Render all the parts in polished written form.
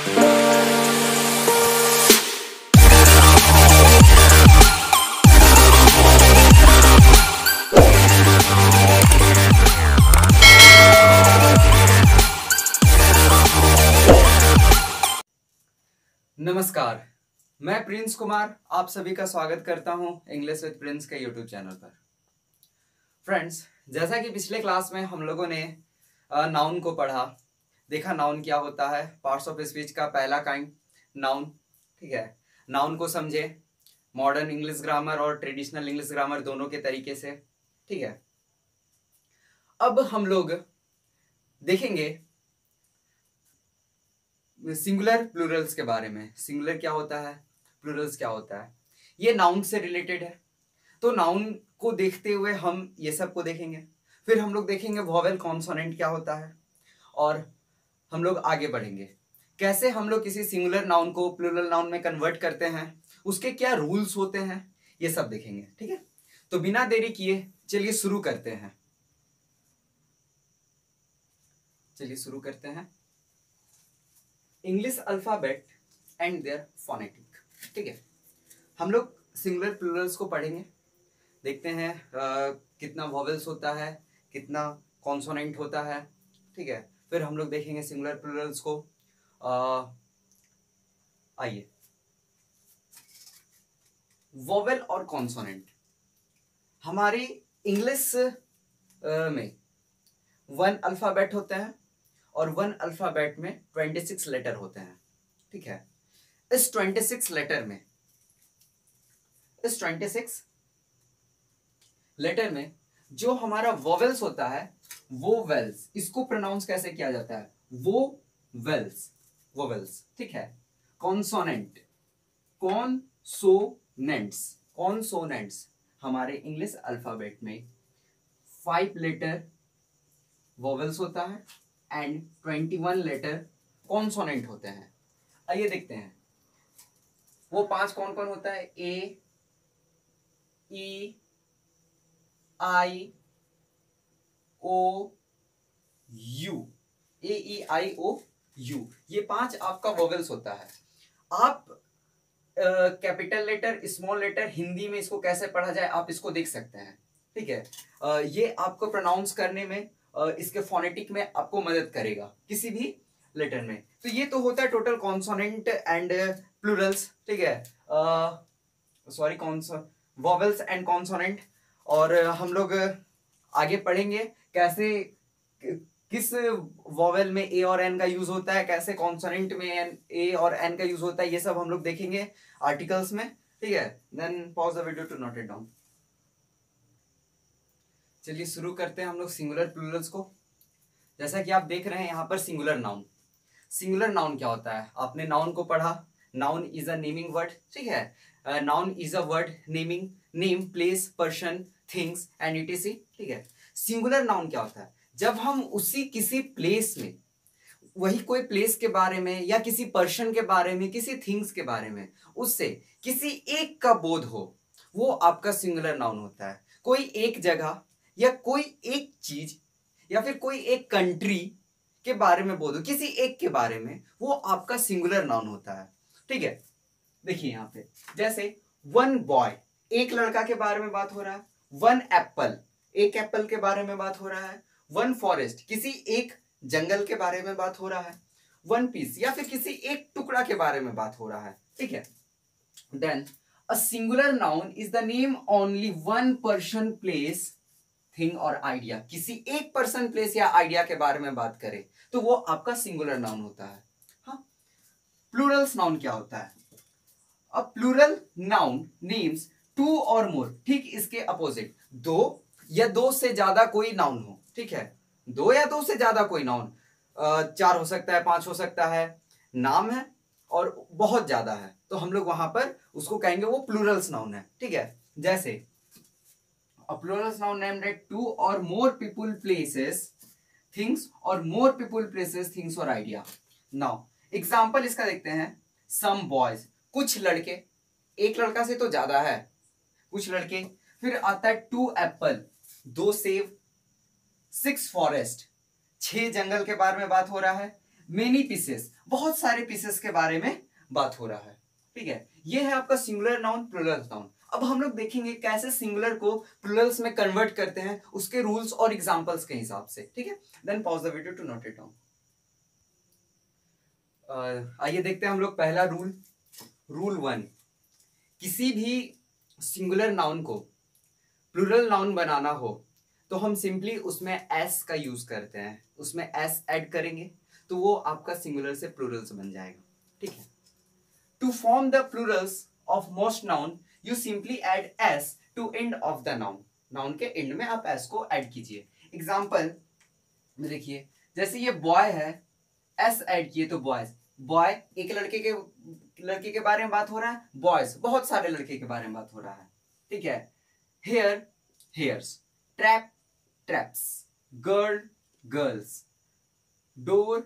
नमस्कार, मैं प्रिंस कुमार आप सभी का स्वागत करता हूं इंग्लिश विद प्रिंस के यूट्यूब चैनल पर। फ्रेंड्स, जैसा कि पिछले क्लास में हम लोगों ने नाउन को पढ़ा, देखा नाउन क्या होता है, पार्ट्स ऑफ स्पीच का पहला काइंड नाउन। ठीक है, नाउन को समझे मॉडर्न इंग्लिश ग्रामर और ट्रेडिशनल इंग्लिश ग्रामर दोनों के तरीके से। ठीक है, अब हम लोग देखेंगे सिंगुलर प्लूरल्स के बारे में। सिंगुलर क्या होता है, प्लूरल्स क्या होता है, ये नाउन से रिलेटेड है। तो नाउन को देखते हुए हम ये सब को देखेंगे, फिर हम लोग देखेंगे वोवेल कॉन्सोनेंट क्या होता है, और हम लोग आगे बढ़ेंगे कैसे हम लोग किसी सिंगुलर नाउन को प्लूरल नाउन में कन्वर्ट करते हैं, उसके क्या रूल्स होते हैं, ये सब देखेंगे। ठीक है, तो बिना देरी किए चलिए शुरू करते हैं। English alphabet and their phonetic. ठीक है, हम लोग सिंगुलर प्लूरल्स को पढ़ेंगे, देखते हैं कितना वोवेल्स होता है, कितना कॉन्सोनेंट होता है। ठीक है, फिर हम लोग देखेंगे सिंगुलर प्लूरल्स को। आइए, वोवेल और कॉन्सोनेंट हमारी इंग्लिश में 1 अल्फाबेट होते हैं और 1 अल्फाबेट में 26 लेटर होते हैं। ठीक है, इस 26 लेटर में जो हमारा वोवेल्स होता है, वो वेल्स, इसको प्रोनाउंस कैसे किया जाता है, वो वेल्स। ठीक है, कॉन्सोनेंट, कॉन्सोनेंट्स हमारे इंग्लिश अल्फाबेट में 5 लेटर वोवेल्स होता है एंड 21 लेटर कॉन्सोनेंट होते हैं। आइए देखते हैं वो 5 कौन कौन होता है। ए, ई, आई, ओ, you. A, E, I, O, you, ये 5 आपका वोवेल्स होता है। आप capital letter, small letter, Hindi में इसको कैसे पढ़ा जाए आप इसको देख सकते हैं। ठीक है, ये आपको प्रोनाउंस करने में, इसके फोनेटिक में आपको मदद करेगा किसी भी लेटर में। तो ये तो होता है टोटल कॉन्सोनेंट एंड प्लूरल्स। ठीक है, वोवेल्स एंड कॉन्सोनेंट। और हम लोग आगे पढ़ेंगे कैसे किस वोवेल में ए और एन का यूज होता है, कैसे कॉन्सोनेंट में ए और एन का यूज होता है, ये सब हम लोग देखेंगे आर्टिकल्स में। ठीक है, then pause the video to note it down. चलिए शुरू करते हैं हम लोग सिंगुलर प्लूरल्स को। जैसा कि आप देख रहे हैं यहाँ पर सिंगुलर नाउन क्या होता है, आपने नाउन को पढ़ा। Noun is a naming word. ठीक है, noun is a word naming name, place, person, things and etc.. ठीक है, सिंगुलर नाउन क्या होता है, जब हम उसी किसी प्लेस में, वही कोई प्लेस के बारे में या किसी पर्सन के बारे में, किसी थिंग्स के बारे में, उससे किसी एक का बोध हो, वो आपका सिंगुलर नाउन होता है। कोई एक जगह या कोई एक चीज या फिर कोई एक कंट्री के बारे में बोल दो, किसी एक के बारे में, वो आपका सिंगुलर नाउन होता है। ठीक है, देखिए यहाँ पे जैसे 1 बॉय, एक लड़का के बारे में बात हो रहा है। 1 एप्पल, एक एप्पल के बारे में बात हो रहा है। 1 फॉरेस्ट, किसी एक जंगल के बारे में बात हो रहा है। 1 पीस, या फिर किसी एक टुकड़ा के बारे में बात हो रहा है। ठीक है, then a singular noun is the name only 1 person, place, thing और आइडिया। किसी एक पर्सन, प्लेस या आइडिया के बारे में बात करें तो वो आपका सिंगुलर नाउन होता है। हाँ, प्लूरल्स नाउन क्या होता है, अ प्लूरल नाउन नेम्स 2 और मोर। ठीक इसके अपोजिट, 2 या 2 से ज्यादा कोई नाउन हो। ठीक है, 2 या 2 से ज्यादा कोई नाउन, 4 हो सकता है, 5 हो सकता है, नाम है और बहुत ज्यादा है, तो हम लोग वहां पर उसको कहेंगे वो प्लूरल्स नाउन है। ठीक है, जैसे a plural noun named at 2 or more people, places, things, or more people, places, things or idea. Now example इसका देखते हैं। some boys, कुछ लड़के, एक लड़का से तो ज्यादा है, कुछ लड़के। फिर आता है 2 एप्पल, 2 सेब। 6 फॉरेस्ट, 6 जंगल के बारे में बात हो रहा है। मेनी पीसेस, बहुत सारे पीसेस के बारे में बात हो रहा है। ठीक है, ये है आपका सिंगुलर नाउन, प्लूरल नाउन। अब हम लोग देखेंगे कैसे सिंगुलर को प्लूरल्स में कन्वर्ट करते हैं, उसके रूल्स और एग्जांपल्स के हिसाब से। ठीक है, then pause the video to note it down. आइए देखते हैं हम लोग पहला रूल। रूल 1, किसी भी सिंगुलर नाउन को प्लूरल नाउन बनाना हो तो हम सिंपली उसमें एस का यूज करते हैं, उसमें एस ऐड करेंगे तो वो आपका सिंगुलर से प्लूरल्स बन जाएगा। ठीक है, to form the plurals of most noun you simply add S to end of the noun. Noun के एंड में आप एस को ऐड कीजिए। एग्जाम्पल में देखिए, जैसे ये बॉय है, एस ऐड किए तो बॉयज। बॉय एक लड़के के बारे में बात हो रहा है, बॉयज बहुत सारे लड़के के बारे में बात हो रहा है। ठीक है, hair hairs, trap traps, girl girls, door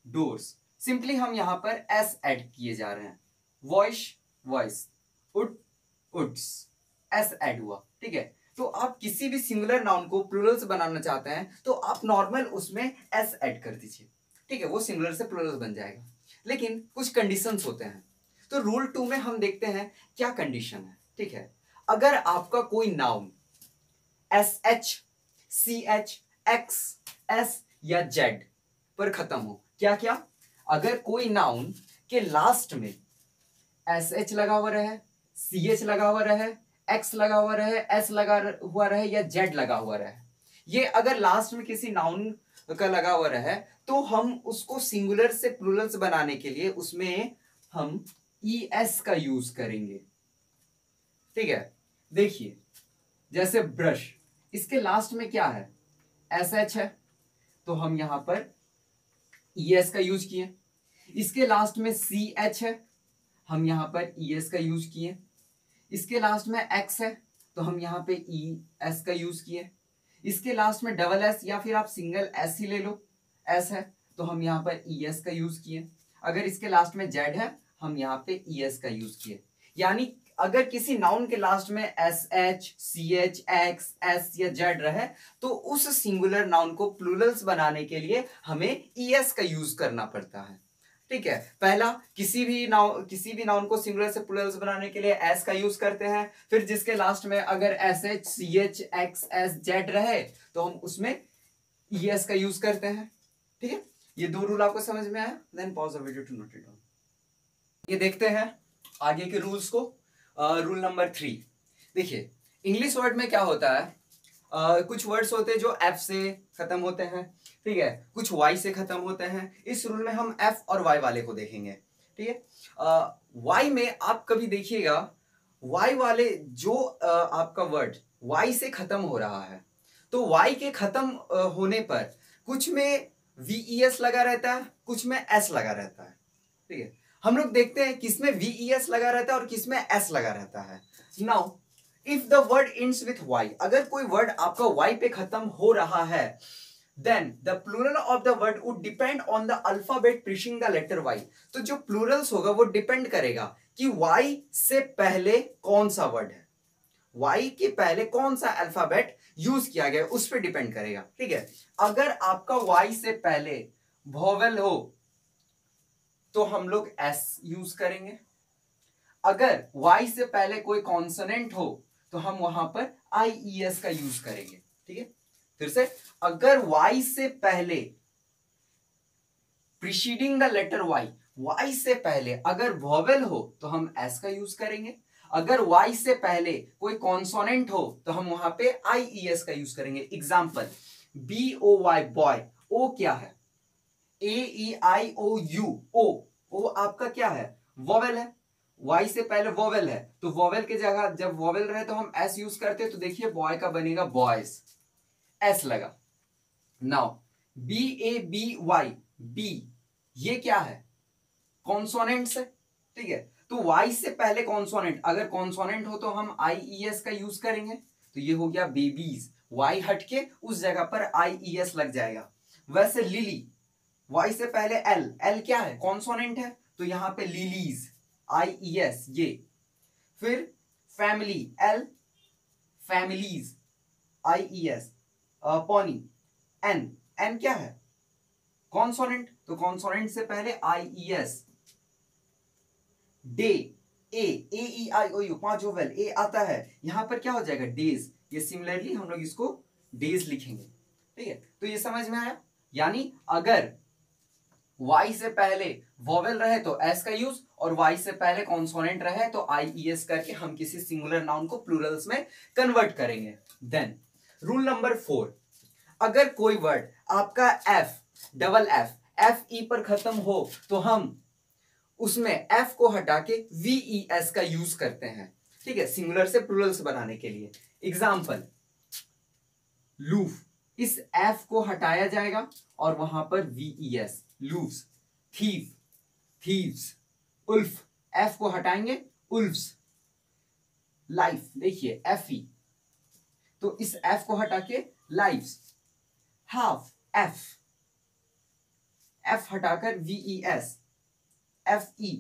doors. Simply हम यहां पर एस ऐड किए जा रहे हैं। वॉइस वॉइस, उड उड्स, एस ऐड हुआ। ठीक है, तो आप किसी भी सिंगुलर नाउन को प्लूरल्स बनाना चाहते हैं तो आप नॉर्मल उसमें एस ऐड कर दीजिए। ठीक है, वो सिंगुलर से प्लूरल्स बन जाएगा। लेकिन कुछ कंडीशंस होते हैं, तो रूल 2 में हम देखते हैं क्या कंडीशन है। ठीक है, अगर आपका कोई noun S H, C H, X, S या जेड पर खत्म हो, क्या क्या, अगर कोई नाउन के लास्ट में एस एच लगा हुआ रहे, सी एच लगा हुआ रहे, एक्स लगा हुआ रहे, एस लगा हुआ रहे या जेड लगा हुआ रहे, ये अगर लास्ट में किसी नाउन का लगा हुआ रहे तो हम उसको सिंगुलर से प्लूरल्स बनाने के लिए उसमें हम ई एस का यूज करेंगे। ठीक है, देखिए जैसे ब्रश, इसके लास्ट में क्या है, एस एच है, तो हम यहां पर ई एस का यूज किए। इसके लास्ट में सी एच है, हम यहां पर ई एस का यूज किए। इसके लास्ट में एक्स है तो हम यहां पे ई एस का यूज किए। इसके लास्ट में डबल एस या फिर आप सिंगल एस ही ले लो, एस है तो हम यहां पर ई एस का यूज किए। अगर इसके लास्ट में जेड है हम यहां पे ई एस का यूज किए। यानी अगर किसी नाउन के लास्ट में S H, C H, X, S या जेड रहे तो उस सिंगुलर नाउन को प्लूरल्स बनाने के लिए हमें ई एस का यूज करना पड़ता है। ठीक है, पहला किसी भी नाउन को सिंगुलर से प्लूरल्स बनाने के लिए एस का यूज करते हैं। फिर जिसके लास्ट में अगर S H, C H, X, S, Z रहे तो हम उसमें ई एस का यूज करते हैं। ठीक है, ये दो रूल आपको समझ में आया? Then pause the video to note it down. ये देखते हैं आगे के रूल्स को। रूल नंबर 3, देखिए इंग्लिश वर्ड में क्या होता है, कुछ वर्ड्स होते हैं जो एफ से खत्म होते हैं। ठीक है, कुछ वाई से खत्म होते हैं। इस रूल में हम एफ और वाई वाले को देखेंगे। ठीक है, वाई में आप कभी देखिएगा, वाई वाले जो आपका वर्ड वाई से खत्म हो रहा है तो वाई के खत्म होने पर कुछ में वीईएस लगा रहता है, कुछ में एस लगा रहता है। ठीक है, हम लोग देखते हैं किसमें वीईएस लगा रहता है और किसमें एस लगा रहता है। Now if the word ends with Y, अगर कोई वर्ड आपका वाई पे खत्म हो रहा है then the plural of the word would depend on the alphabet preceding the letter y। तो जो plurals होगा वो डिपेंड करेगा कि y से पहले कौन सा वर्ड है, y के पहले कौन सा अल्फाबेट यूज किया गया उस पर डिपेंड करेगा। ठीक है, अगर आपका y से पहले वोवेल हो तो हम लोग s यूज करेंगे। अगर y से पहले कोई कॉन्सोनेंट हो तो हम वहां पर IES का यूज करेंगे। ठीक है, फिर से, अगर y से पहले प्रीसीडिंग द लेटर y से पहले अगर वोवेल हो तो हम s का यूज करेंगे। अगर y से पहले कोई कॉन्सोनेंट हो तो हम वहां पे IES का यूज करेंगे। एग्जाम्पल BOY बॉय, ओ क्या है, AEIOU, ओ आपका क्या है, वोवेल है। y से पहले वोवेल है तो वोवेल की जगह जब वोवेल रहे तो हम s यूज करते हैं, तो देखिए बॉय का बनेगा बॉयज, एस लगा। नाउ BABY, बी ये क्या है, कॉन्सोनेंट्स है। ठीक है, तो y से पहले कॉन्सोनेंट, अगर कॉन्सोनेंट हो तो हम IES का यूज करेंगे। तो ये हो गया बेबीज, y हट के उस जगह पर IES लग जाएगा। वैसे लिली, y से पहले L क्या है, कॉन्सोनेंट है, तो यहां पे लिलीज, IES ये। फिर family, L, families, IES। Pony, N क्या है, कॉन्सोनेंट, तो कॉन्सोनेंट से पहले IES, day, AEIOU 5 vowel A आता है, यहां पर क्या हो जाएगा डेज। ये सिमिलरली हम लोग इसको डेज लिखेंगे, ठीक है। तो ये समझ में आया, यानी अगर Y से पहले वोवेल रहे तो S का यूज, और Y से पहले कॉन्सोनेंट रहे तो IES करके हम किसी सिंगुलर नाउन को प्लूरल्स में कन्वर्ट करेंगे। देन रूल नंबर 4, अगर कोई वर्ड आपका FE पर खत्म हो तो हम उसमें F को हटा के VES का यूज करते हैं, ठीक है, सिंगुलर से प्लूरल्स बनाने के लिए। एग्जाम्पल लूफ, इस F को हटाया जाएगा और वहां पर VES, loofs. Thief, thieves. Wolf, F को हटाएंगे उल्फ्स। लाइफ, देखिए FE, तो इस F को हटा के लाइफ्स। हाफ, F हटाकर VES, FE।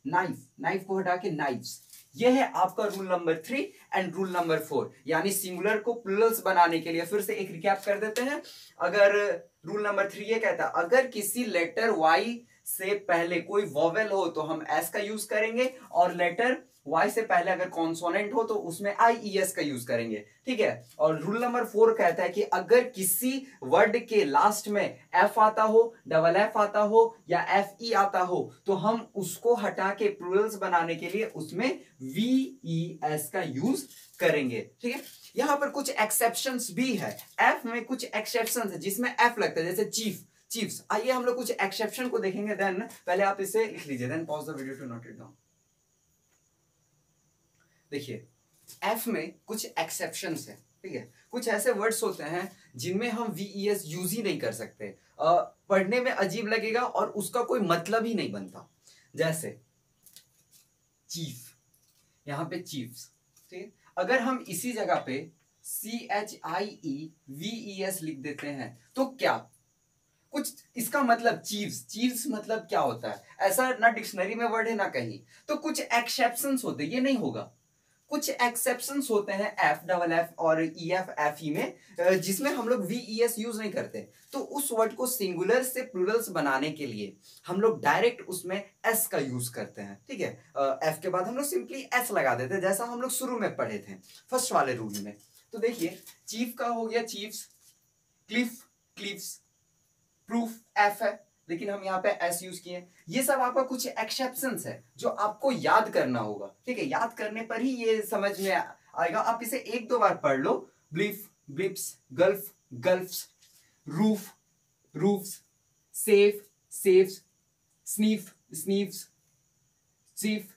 नाइफ, नाइफ को हटा के नाइफ्स। यह है आपका rule number 3 and rule number 4, यानी सिंगुलर को प्लूरल्स बनाने के लिए। फिर से एक रिकैप कर देते हैं। अगर रूल नंबर 3 ये कहता है अगर किसी लेटर Y से पहले कोई वोवेल हो तो हम S का यूज करेंगे, और लेटर Y से पहले अगर कॉन्सोनेंट हो तो उसमें IES का यूज करेंगे, ठीक है। और रूल नंबर 4 कहता है कि अगर किसी वर्ड के लास्ट में F आता हो, डबल F आता हो या FE आता हो तो हम उसको हटा के प्लूरल्स बनाने के लिए उसमें VES का यूज करेंगे, ठीक है। यहां पर कुछ एक्सेप्शंस भी है, F में कुछ एक्सेप्शंस है जिसमें F लगता है, जैसे चीफ, चीफ्स। आइए हम लोग कुछ एक्सेप्शन को देखेंगे, देन पहले आप इसे लिख लीजिए, then pause the video to note it down. देखिए F में कुछ एक्सेप्शंस है, ठीक है। कुछ ऐसे वर्ड्स होते हैं जिनमें हम VES यूज ही नहीं कर सकते, पढ़ने में अजीब लगेगा और उसका कोई मतलब ही नहीं बनता। जैसे चीफ, यहां पे चीफ्स, ठीक है। अगर हम इसी जगह पे CHIEVES लिख देते हैं तो क्या कुछ इसका मतलब चीफ्स, चीफ्स मतलब क्या होता है, ऐसा ना डिक्शनरी में वर्ड है ना कहीं। तो कुछ एक्सेप्शंस होते, ये नहीं होगा। कुछ एक्सेप्शंस होते हैं F, डबल F और EF, FE में, जिसमें हम लोग VES यूज नहीं करते। तो उस वर्ड को सिंगुलर से प्लूरल्स बनाने के लिए हम लोग डायरेक्ट उसमें S का यूज करते हैं, ठीक है। F के बाद हम लोग सिंपली S लगा देते हैं, जैसा हम लोग शुरू में पढ़े थे फर्स्ट वाले रूल में। तो देखिए चीफ का हो गया chiefs, Cliff, cliffs, proof F है, लेकिन हम यहाँ पे S यूज किए। ये सब आपका कुछ एक्सेप्शंस है जो आपको याद करना होगा, ठीक है। याद करने पर ही ये समझ में आएगा। आप इसे एक दो बार पढ़ लो। Belief, beliefs, gulf, gulfs, roof, roofs, safe, safes, sniff, sniffs, chief,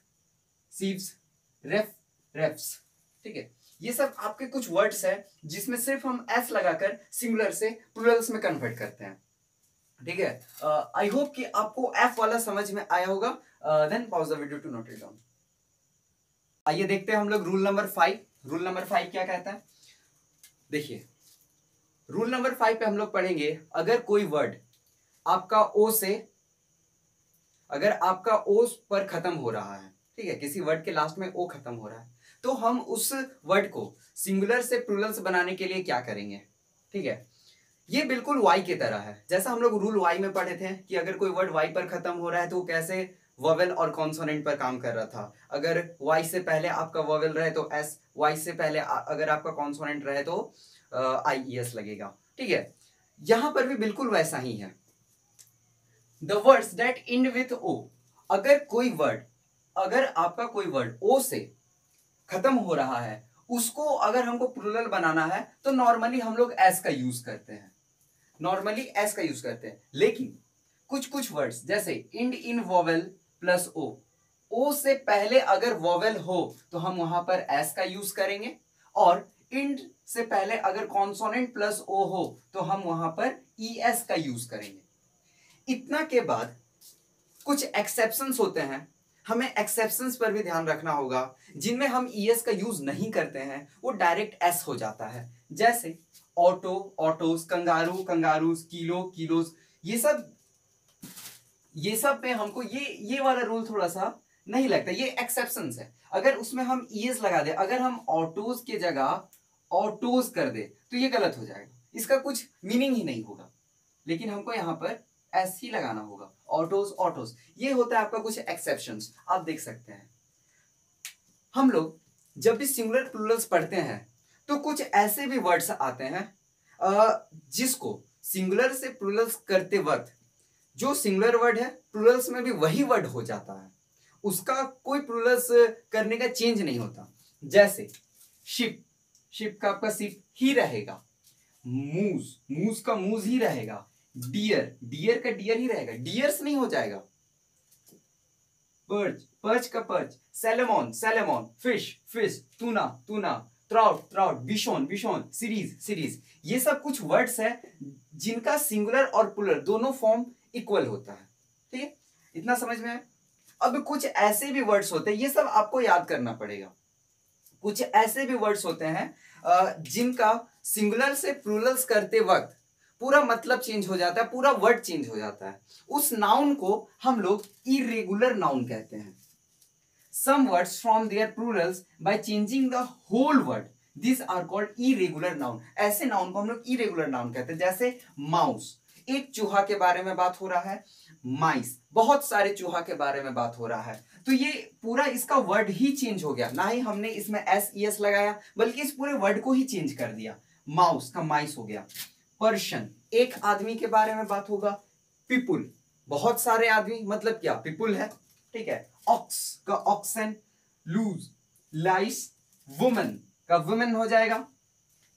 chiefs, ref, refs, ठीक है। ये सब आपके कुछ वर्ड्स है जिसमें सिर्फ हम S लगाकर सिंगुलर से प्लूरल्स में कन्वर्ट करते हैं, ठीक है। आई होप कि आपको F वाला समझ में आया होगा। Then pause the video to note it down. आइए देखते हैं हम लोग रूल नंबर 5। रूल नंबर 5 क्या कहता है, देखिए रूल नंबर 5 पे हम लोग पढ़ेंगे अगर कोई वर्ड आपका O से, अगर आपका O पर खत्म हो रहा है, ठीक है, किसी वर्ड के लास्ट में O खत्म हो रहा है, तो हम उस वर्ड को सिंगुलर से प्लूरल्स बनाने के लिए क्या करेंगे, ठीक है। ये बिल्कुल Y की तरह है, जैसा हम लोग रूल Y में पढ़े थे कि अगर कोई वर्ड Y पर खत्म हो रहा है तो वो कैसे वोवेल और कॉन्सोनेंट पर काम कर रहा था। अगर Y से पहले आपका वोवेल रहे तो S, Y से पहले अगर आपका कॉन्सोनेंट रहे तो IES लगेगा, ठीक है। यहां पर भी बिल्कुल वैसा ही है। The words that and with O, अगर कोई वर्ड, अगर आपका कोई वर्ड O से खत्म हो रहा है, उसको अगर हमको प्लूरल बनाना है तो नॉर्मली हम लोग S का यूज करते हैं, नॉर्मली S का यूज करते हैं। लेकिन कुछ कुछ वर्ड्स जैसे इंड इन वोवेल प्लस O से पहले अगर वोवेल हो तो हम वहां पर S का यूज करेंगे, और इंड से पहले अगर कॉन्सोनेंट प्लस O हो तो हम वहां पर ES का यूज करेंगे। इतना के बाद कुछ एक्सेप्शंस होते हैं, हमें एक्सेप्शंस पर भी ध्यान रखना होगा, जिनमें हम ES का यूज नहीं करते हैं, वो डायरेक्ट S हो जाता है। जैसे auto, autos, kangaroo, kangaroos, kilo, kilos, ये सब पे हमको ये वाला रूल थोड़ा सा नहीं लगता, ये एक्सेप्शंस है। अगर उसमें हम ES लगा दे, अगर हम ऑटोज के जगह ऑटोज कर दे तो ये गलत हो जाएगा, इसका कुछ मीनिंग ही नहीं होगा। लेकिन हमको यहाँ पर एस ही लगाना होगा, ऑटोज ऑटोज। ये होता है आपका कुछ एक्सेप्शंस, आप देख सकते हैं। हम लोग जब भी सिंगुलर प्लूरल्स पढ़ते हैं तो कुछ ऐसे भी वर्ड्स आते हैं जिसको सिंगुलर से प्लूरल्स करते वक्त जो सिंगुलर वर्ड है प्लूरल्स में भी वही वर्ड हो जाता है, उसका कोई प्लूरल्स करने का चेंज नहीं होता। जैसे शिप, शिप का आपका शिप ही रहेगा, मूज, मूज का मूज ही रहेगा, डियर, डियर का डियर ही रहेगा, डियर्स नहीं हो जाएगा। पर्च, पर्च का perch, salmon, salmon, fish, fish, tuna, tuna, trout, trout, bison, bison, series, series. ये सब कुछ वर्ड्स है जिनका सिंगुलर और प्लूरल दोनों फॉर्म इक्वल होता है। ठीक है, इतना समझ में है। अब कुछ ऐसे भी वर्ड्स होते हैं, ये सब आपको याद करना पड़ेगा। कुछ ऐसे भी वर्ड्स होते हैं जिनका सिंगुलर से प्लूरल्स करते वक्त पूरा मतलब चेंज हो जाता है, पूरा वर्ड चेंज हो जाता है। उस नाउन को हम लोग इरेगुलर नाउन कहते हैं। Some words from their plurals by changing the whole word, these are called irregular noun। ऐसे नाउन को हम लोग irregular नाउन कहते हैं। जैसे माउस, एक चूहा के बारे में बात हो रहा है, माइस, बहुत सारे चूहा के बारे में बात हो रहा है, तो ये पूरा इसका वर्ड ही चेंज हो गया, ना ही हमने इसमें एस ई एस लगाया बल्कि इस पूरे वर्ड को ही चेंज कर दिया। माउस का माइस हो गया। पर्सन, एक आदमी के बारे में बात होगा, पीपुल, बहुत सारे आदमी, मतलब क्या, पीपुल है। ठीक है, ऑक्स का ऑक्सन, लूज, लाइस, वुमन का वुमेन हो जाएगा,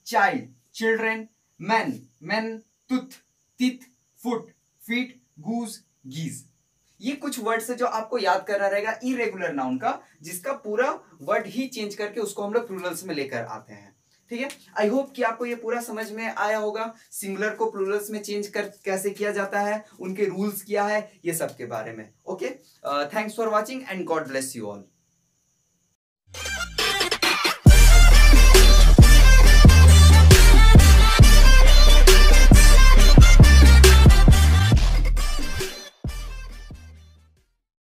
चाइल्ड, चिल्ड्रेन, मैन, मैन, तुथ, तिथ, फुट, फीट, गूज, गीज। ये कुछ वर्ड्स है जो आपको याद करना रहेगा इरेगुलर नाउन का, जिसका पूरा वर्ड ही चेंज करके उसको हम लोग प्लूरल्स में लेकर आते हैं। ठीक है, आई होप कि आपको ये पूरा समझ में आया होगा, सिंगुलर को प्लूरल्स में चेंज कर कैसे किया जाता है, उनके रूल्स क्या है, ये सब के बारे में। Okay, thanks for watching and God bless you all.